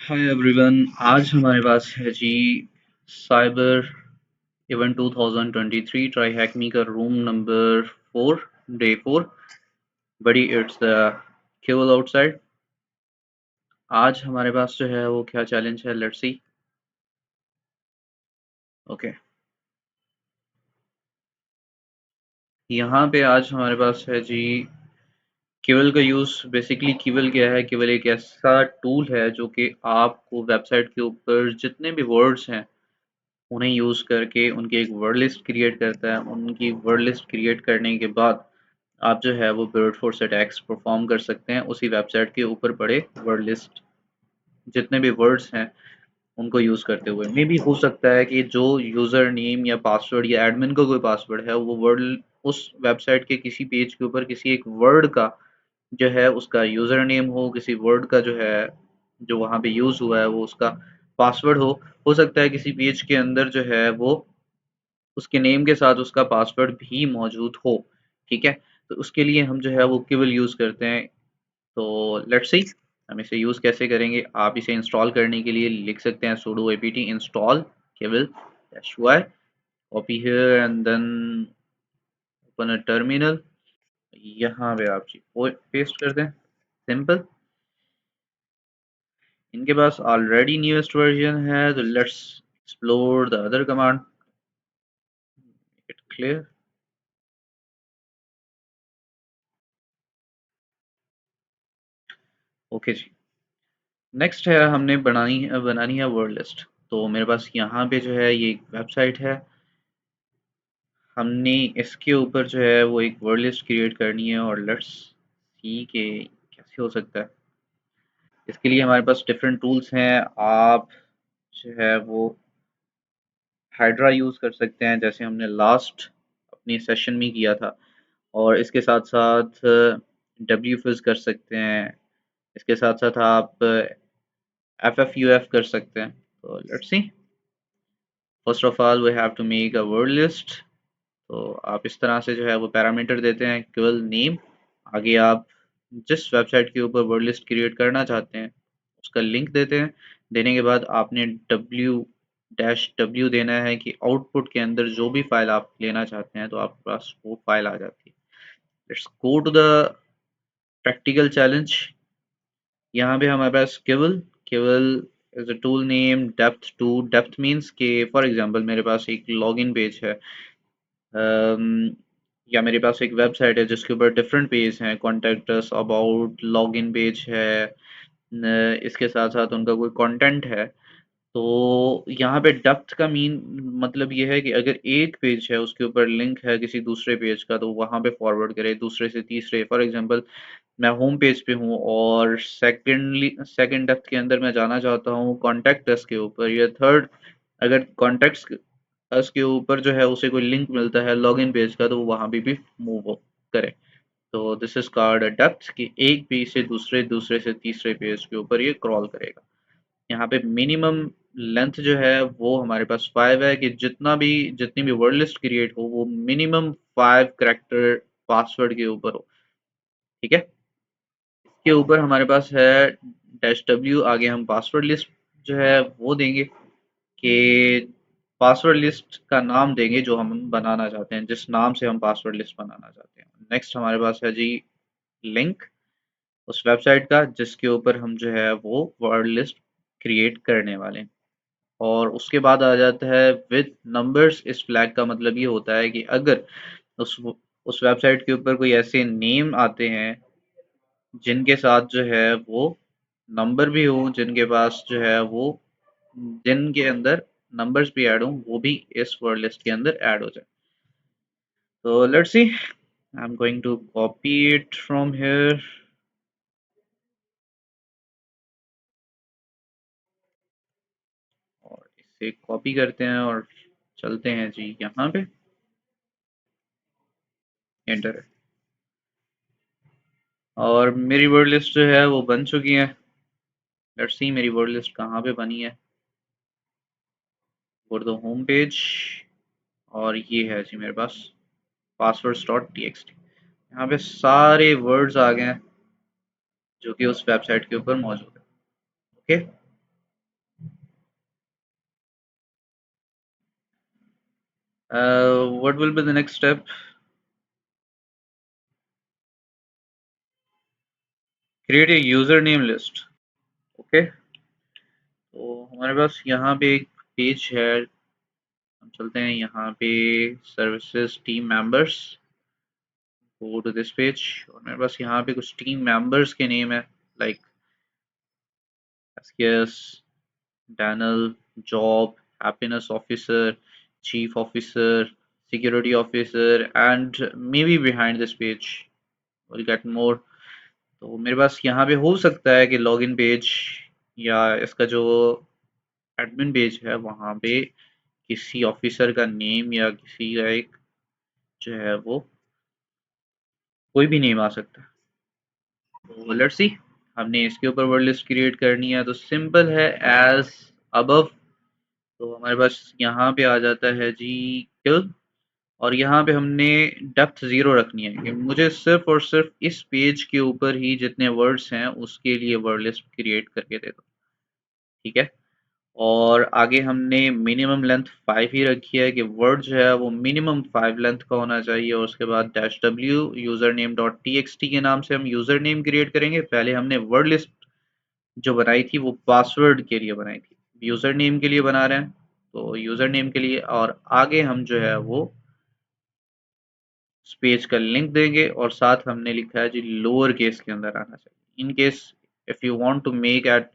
Hi everyone. आज हमारे पास है जी साइबर इवेंट 2023 ट्राई हैकमी का रूम नंबर 4 डे 4 बड़ी इट्स द केवल आउटसाइड। आज हमारे पास जो है वो क्या चैलेंज है, लेट्स सी। ओके, यहाँ पे आज हमारे पास है जी केवल का यूज़। बेसिकली केवल क्या है, केवल एक ऐसा टूल है जो कि आपको वेबसाइट के ऊपर जितने भी वर्ड्स हैं उन्हें यूज़ करके उनकी एक वर्ड लिस्ट क्रिएट करता है। उनकी वर्ड लिस्ट क्रिएट करने के बाद आप जो है वो ब्रूट फोर्स अटैक्स परफॉर्म कर सकते हैं उसी वेबसाइट के ऊपर पड़े वर्ड लिस्ट जितने भी वर्ड्स हैं उनको यूज़ करते हुए। मे भी हो सकता है कि जो यूज़र नेम या पासवर्ड या एडमिन का कोई पासवर्ड है वो वर्ड उस वेबसाइट के किसी पेज के ऊपर किसी एक वर्ड का जो है उसका यूज़र नेम हो, किसी वर्ड का जो है जो वहाँ पे यूज़ हुआ है वो उसका पासवर्ड हो सकता है किसी पेज के अंदर जो है वो उसके नेम के साथ उसका पासवर्ड भी मौजूद हो। ठीक है, तो उसके लिए हम जो है वो केवल यूज़ करते हैं। तो लेट्स सी हम इसे यूज़ कैसे करेंगे। आप इसे इंस्टॉल करने के लिए लिख सकते हैं sudo apt install केवल -y, copy here and then open a terminal. यहाँ पे आप जी पेस्ट कर दें, सिंपल। इनके पास ऑलरेडी न्यूएस्ट वर्जन है तो let's explore the other command. It clear. Okay जी, नेक्स्ट है हमने बनानी है वर्ड लिस्ट। तो मेरे पास यहाँ पे जो है ये एक वेबसाइट है। हमने इसके ऊपर जो है वो एक वर्ड लिस्ट क्रिएट करनी है और लेट्स सी के कैसे हो सकता है। इसके लिए हमारे पास डिफरेंट टूल्स हैं। आप जो है वो हाइड्रा यूज़ कर सकते हैं जैसे हमने लास्ट अपनी सेशन में किया था, और इसके साथ साथ डब्ल्यू फिज कर सकते हैं। इसके साथ साथ आप एफ एफ यू एफ कर सकते हैं। तो let's see, first of all we have to make a word list. तो आप इस तरह से जो है वो पैरामीटर देते हैं केवल नेम। आगे आप जिस वेबसाइट के ऊपर वर्ड लिस्ट क्रिएट करना चाहते हैं उसका लिंक देते हैं। देने के बाद आपने डब्ल्यू देना है कि आउटपुट के अंदर जो भी फाइल आप लेना चाहते हैं तो आपके पास वो फाइल आ जाती है। Let's go to the practical challenge. यहाँ पे हमारे पास केवल केवल is a tool name depth two. Depth means के फॉर एग्जांपल मेरे पास एक लॉगिन पेज है, या मेरे पास एक वेबसाइट है जिसके ऊपर डिफरेंट पेज हैं, contact us, about, login page है, इसके साथ साथ उनका कोई कंटेंट है। तो यहाँ पे डेप्थ का मीन मतलब ये है कि अगर एक पेज है उसके ऊपर लिंक है किसी दूसरे पेज का तो वहाँ पे फॉरवर्ड करे दूसरे से तीसरे। फॉर एग्जांपल मैं होम पेज पे हूँ और सेकंड डेप्थ के अंदर मैं जाना चाहता हूँ कॉन्टैक्ट अस के ऊपर, या थर्ड अगर कॉन्टैक्ट्स अस के ऊपर जो है उसे कोई लिंक मिलता है लॉगिन पेज का तो वो वहाँ पे भी मूव करे। तो this is called a depth कि एक पेज से दूसरे, दूसरे से तीसरे पेज के ऊपर ये क्रॉल करेगा। यहाँ पे मिनिमम लेंथ जो है वो हमारे पास 5 है कि जितनी भी वर्ड लिस्ट क्रिएट हो वो मिनिमम 5 कैरेक्टर पासवर्ड के ऊपर हो। ठीक है, इसके ऊपर हमारे पास है -w। आगे हम पासवर्ड लिस्ट जो है वो देंगे कि पासवर्ड लिस्ट का नाम देंगे जो हम बनाना चाहते हैं, जिस नाम से हम पासवर्ड लिस्ट बनाना चाहते हैं। नेक्स्ट हमारे पास है जी लिंक उस वेबसाइट का जिसके ऊपर हम जो है वो वर्ड लिस्ट क्रिएट करने वाले हैं। और उसके बाद आ जाता है विद नंबर्स। इस फ्लैग का मतलब ये होता है कि अगर उस उस वेबसाइट के ऊपर कोई ऐसे नेम आते हैं जिनके साथ जो है वो नंबर भी हो, जिनके पास जो है वो जिनके अंदर नंबर्स भी ऐड हों, वो भी इस वर्ड लिस्ट के अंदर ऐड हो जाए। तो let's see, I am going to copy it from here और इसे कॉपी करते हैं और चलते हैं जी यहाँ पे, एंटर। और मेरी वर्ड लिस्ट जो है वो बन चुकी है। लेट्स सी मेरी वर्ड लिस्ट कहाँ पे बनी है। Go to the home page और ये है जी मेरे पास passwords dot T X T. यहाँ पे सारे वर्ड्स आ गए हैं जो कि उस वेबसाइट के ऊपर मौजूद है। Okay, What will be the next step? Create a username list. Okay, तो हमारे पास यहाँ पे एक पेज है, हम चलते हैं यहाँ पे services team members, go to this page, और मेरे पास यहाँ पे कुछ टीम मेंबर्स के नेम है, like SKS, Daniel, job, happiness officer, chief officer, security officer, and may be behind this page will get more. तो मेरे पास यहाँ पे हो सकता है कि लॉगिन पेज या इसका जो एडमिन पेज है वहाँ पे किसी ऑफिसर का नेम या किसी का एक जो है वो कोई भी नेम आ सकता है। तो लेट्स सी, हमने इसके ऊपर वर्ड लिस्ट क्रिएट करनी है, तो सिंपल है एज अबव। तो हमारे पास यहाँ पे आ जाता है जी किल, और यहाँ पे हमने डेप्थ 0 रखनी है कि मुझे सिर्फ और सिर्फ इस पेज के ऊपर ही जितने वर्ड्स हैं उसके लिए वर्ड लिस्ट क्रिएट करके दे दो, ठीक है। और आगे हमने मिनिमम लेंथ 5 ही रखी है कि वर्ड जो है वो मिनिमम 5 लेंथ का होना चाहिए, और उसके बाद dash W user name dot T X T के नाम से हम यूजर नेम क्रिएट करेंगे। पहले हमने वर्ड लिस्ट जो बनाई थी वो पासवर्ड के लिए बनाई थी, यूजर नेम के लिए बना रहे हैं, तो यूजर नेम के लिए, और आगे हम जो है वो उस पेज का लिंक देंगे, और साथ हमने लिखा है जी लोअर केस के अंदर आना चाहिए, in case if you want to make at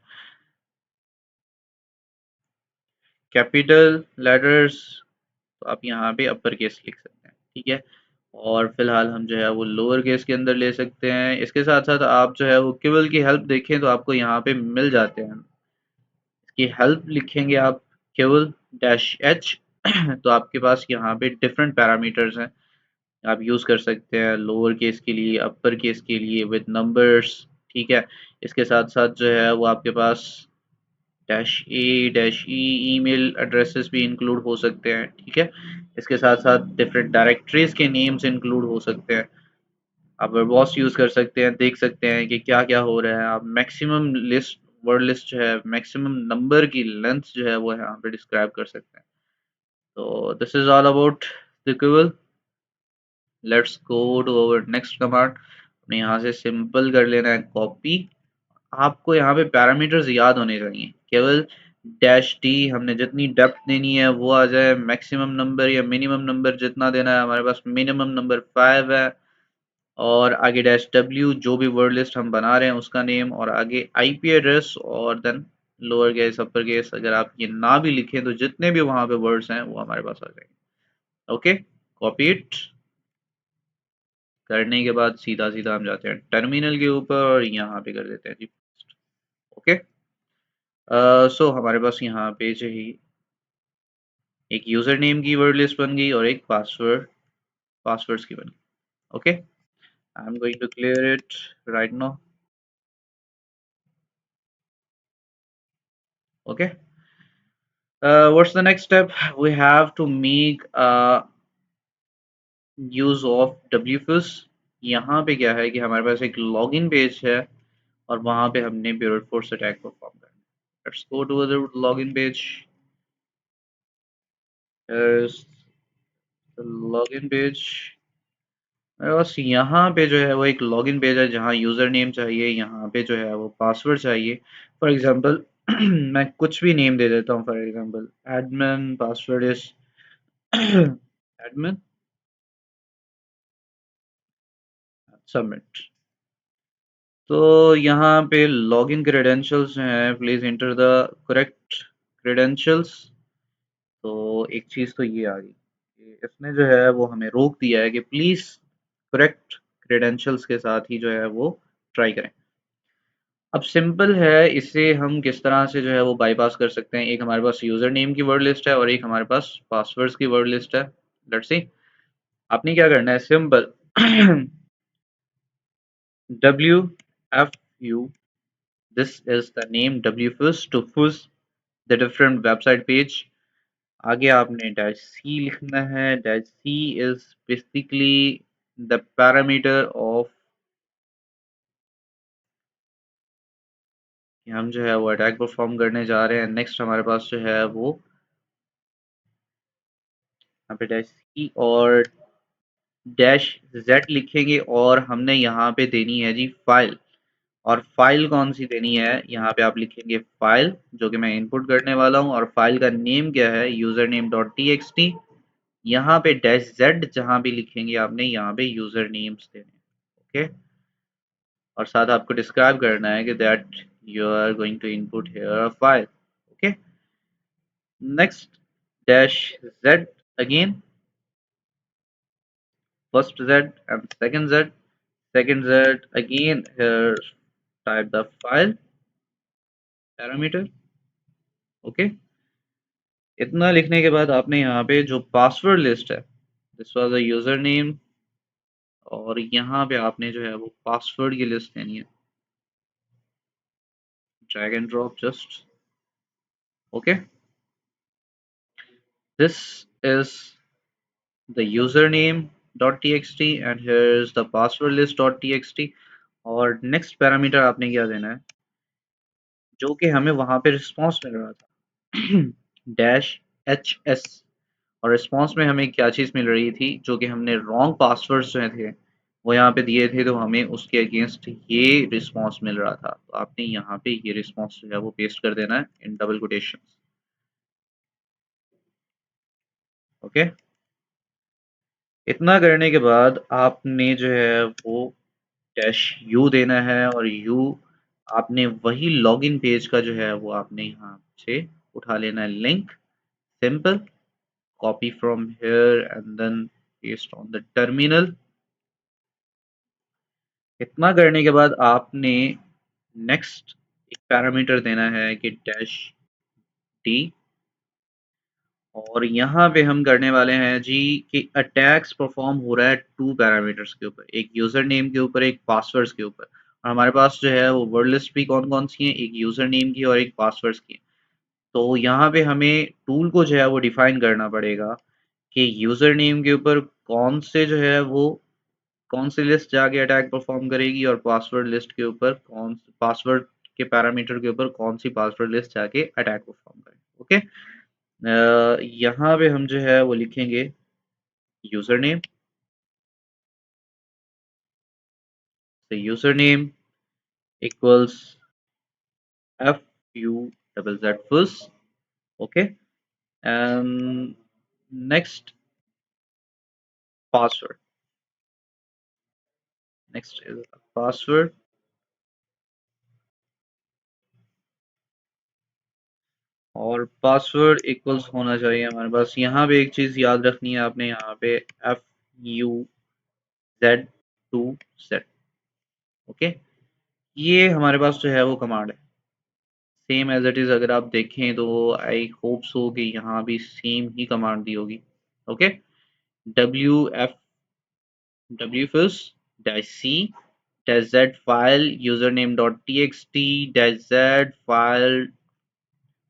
capital letters तो आप यहाँ पे अपर केस लिख सकते हैं, ठीक है। और फिलहाल हम जो है वो लोअर केस के अंदर ले सकते हैं। इसके साथ साथ आप जो है वो केवल की हेल्प देखें तो आपको यहाँ पे मिल जाते हैं, इसकी हेल्प लिखेंगे आप केवल डैश एच तो आपके पास यहाँ पे डिफरेंट पैरामीटर्स हैं, आप यूज़ कर सकते हैं लोअर केस के लिए, अपर केस के लिए विद नंबर्स, ठीक है। इसके साथ साथ जो है वो आपके पास डैश ए डैश ई ईमेल एड्रेसेस भी इंक्लूड हो सकते हैं, ठीक है। इसके साथ साथ डिफरेंट डायरेक्टरीज के नेम्स इंक्लूड हो सकते हैं, आप वर्बॉस यूज़ कर सकते हैं, देख सकते हैं कि क्या क्या हो रहा है, आप मैक्सिमम लिस्ट वर्ड लिस्ट जो है मैक्सिमम नंबर की लेंथ जो है वो यहाँ पे डिस्क्राइब कर सकते हैं। तो this is all about the क्यूबल। Let's go to our next command. अपने यहाँ से सिंपल कर लेना है कॉपी। आपको यहाँ पे पैरामीटर्स याद होने चाहिए, केवल डैश डी हमने जितनी डेप्थ देनी है वो आ जाए, मैक्सिमम नंबर या मिनिमम नंबर जितना देना है, हमारे पास मिनिमम नंबर 5 है, और आगे डैश डब्ल्यू जो भी वर्ड लिस्ट हम बना रहे हैं उसका नेम, और आगे आईपी एड्रेस, और then lower case upper case, अगर आप ये ना भी लिखें तो जितने भी वहां पे वर्ड्स हैं वो हमारे पास आ जाएंगे। ओके, कॉपी इट करने के बाद सीधा सीधा हम जाते हैं टर्मिनल के ऊपर और यहाँ पे कर देते हैं जी। ओके, सो हमारे पास यहाँ पे जो ही एक यूजर नेम की वर्ड लिस्ट बन गई और एक पासवर्ड्स की बन गई। Okay, I am going to clear it right now. Okay, what's the next step? We have to make use of wfus। यहाँ पे क्या है कि हमारे पास एक लॉगिन पेज है और वहाँ पे हमने ब्रूट फोर्स अटैक परफॉर्म करना है। Let's go to the login page. Login page, मेरे पास यहाँ पे जो है वो एक लॉगिन पेज है जहाँ यूज़र नेम चाहिए, यहाँ पे जो है वो पासवर्ड चाहिए। फॉर एग्जांपल मैं कुछ भी नेम दे देता हूँ, for example admin, password is admin, submit. तो यहाँ पे लॉगिन क्रेडेंशियल्स हैं, please enter the correct credentials. तो एक चीज़ तो ये आ गई कि इसने जो है वो हमें रोक दिया है कि प्लीज करेक्ट क्रेडेंशियल्स के साथ ही जो है वो ट्राई करें। अब सिंपल है, इसे हम किस तरह से जो है वो बाईपास कर सकते हैं। एक हमारे पास यूजर नेम की वर्ड लिस्ट है और एक हमारे पास पासवर्ड्स की वर्ड लिस्ट है। लेट्स सी, आपने क्या करना है, simple W F U, this is the name W fuzz to fuzz the different website page. आगे आपने डैश सी लिखना है, dash C is basically the parameter of कि हम जो है वो अटैक परफॉर्म करने जा रहे हैं। नेक्स्ट हमारे पास जो है वो यहाँ पे डैश सी और डैश जेड लिखेंगे और हमने यहाँ पे देनी है जी फाइल। और फाइल कौन सी देनी है, यहाँ पे आप लिखेंगे फाइल, जो कि मैं इनपुट करने वाला हूँ, और फाइल का नेम क्या है, user name dot T X T. यहाँ पे डैश जेड जहां भी लिखेंगे आपने यहाँ पे यूजर नेम्स देने हैं। ओके, और साथ आपको डिस्क्राइब करना है कि that you are going to input here a file. Okay, next dash Z again, first Z and second Z again here type the file parameter। Okay, इतना लिखने के बाद आपने यहाँ पे जो पासवर्ड लिस्ट है, this was a user name, और यहाँ पे आपने जो है वो पासवर्ड की लिस्ट देनी है, drag and drop just. Okay, this is the username dot txt and here is the password list dot txt। और नेक्स्ट पैरामीटर आपने क्या देना है, जो कि हमें वहां पे रिस्पॉन्स मिल रहा था, डैश एच एस। और रिस्पॉन्स में हमें क्या चीज़ मिल रही थी, जो कि हमने रॉन्ग पासवर्ड्स जो थे वो यहाँ पे दिए थे, तो हमें उसके अगेंस्ट ये रिस्पॉन्स मिल रहा था। तो आपने यहाँ पे ये रिस्पॉन्स जो है वो पेस्ट कर देना है इन डबल कोटेशन। ओके, इतना करने के बाद आपने जो है वो डैश यू देना है, और यू आपने वही लॉगिन पेज का जो है वो आपने यहाँ से उठा लेना है link, simple, copy from here and then paste on the terminal. इतना करने के बाद आपने नेक्स्ट एक पैरामीटर देना है कि डैश डी, और यहाँ पे हम करने वाले हैं जी कि अटैक्स परफॉर्म हो रहा है टू पैरामीटर्स के ऊपर, एक यूजर नेम के ऊपर, एक पासवर्ड्स के ऊपर। और हमारे पास जो है वो वर्ड लिस्ट भी कौन कौन सी है, एक यूजर नेम की और एक पासवर्ड्स की। तो यहाँ पे हमें टूल को जो है वो डिफाइन करना पड़ेगा कि यूजर नेम के ऊपर कौन से जो है वो कौन सी लिस्ट जाके अटैक परफॉर्म करेगी, और पासवर्ड लिस्ट के ऊपर कौन, पासवर्ड के पैरामीटर के ऊपर कौन सी पासवर्ड लिस्ट जाके अटैक परफॉर्म करेगी। ओके, यहाँ पे हम जो है वो लिखेंगे user name, the username equals FU first, okay, and next password, next is a password, और पासवर्ड इक्वल्स होना चाहिए हमारे पास। यहाँ पे एक चीज याद रखनी है आपने, यहाँ पे FUZ2Z। ओके, ये हमारे पास जो है वो कमांड है, सेम एज इट इज। अगर आप देखें तो आई होप सो कि यहाँ भी सेम ही कमांड दी होगी। Okay, W first dash C dash z file username dot txt dash z file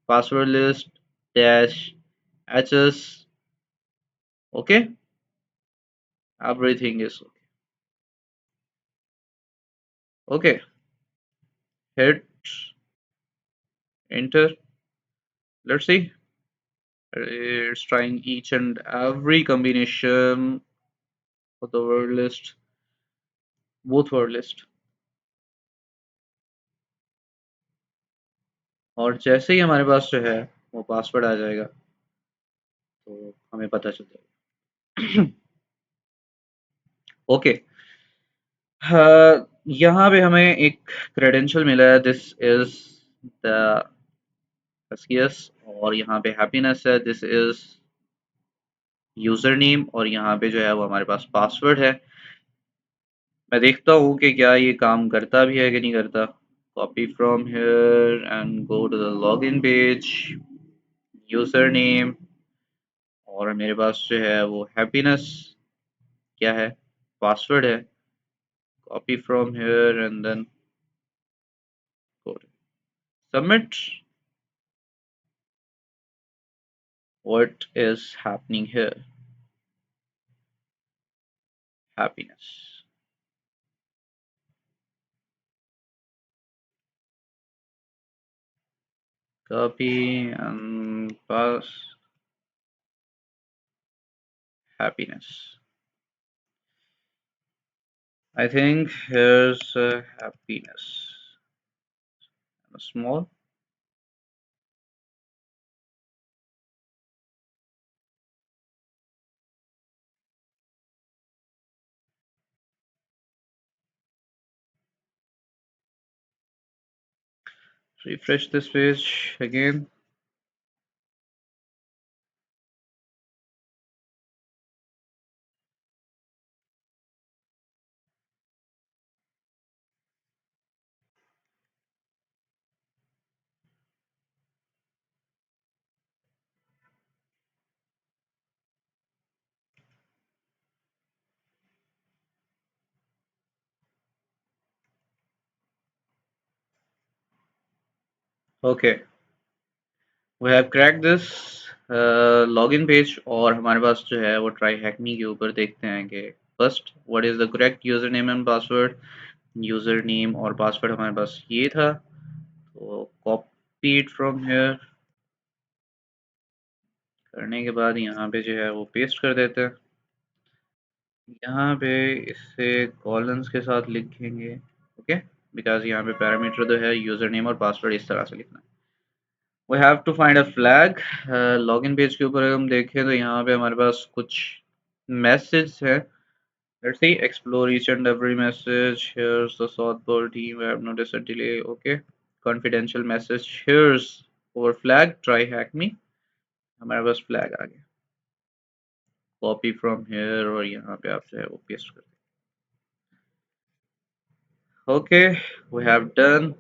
password list dash hs। okay, everything is okay, hit enter, let's see, it's trying each and every combination of the word list, both word list। और जैसे ही हमारे पास जो है वो password आ जाएगा तो हमें पता चल जाएगा। ओके, यहाँ पे हमें एक क्रेडेंशियल मिला है, दिस इज द SKS, और यहाँ पे हैप्पीनेस है, दिस इज यूजर नेम, और यहाँ पे जो है वो हमारे पास पासवर्ड है। मैं देखता हूँ कि क्या ये काम करता भी है कि नहीं करता। Copy from here and go to the login page, user name, और मेरे पास जो है वो हैप्पीनेस क्या है, पासवर्ड है, copy from here and then go submit. What is happening here? Happiness. Copy and pass. happiness. I think here's happiness. Small. Refresh this page again. Okay, we have cracked this login page और हमारे पास जो है वो try हैकमी के ऊपर देखते हैं कि first what is the correct user name and password user name और पासवर्ड हमारे पास ये था तो कॉपी इट फ्रॉम हियर करने के बाद यहाँ पे जो है वो पेस्ट कर देते हैं यहाँ पे इससे कॉलन्स के साथ लिखेंगे ओके बिकॉज यहाँ पे पैरामीटर जो है यूजर नेम और पासवर्ड इस तरह से लिखना है we have to find a flag login page के ऊपर अगर हम देखें तो यहाँ पे हमारे पास कुछ मैसेज है let's see explore each and every message here's the southboard team we have noticed a delay okay confidential message here's our flag try hack me हमारे पास फ्लैग आ गया कॉपी फ्रॉम हेयर और यहाँ पे आप जो है वो पेस्ट कर दें ओके वी हैव डन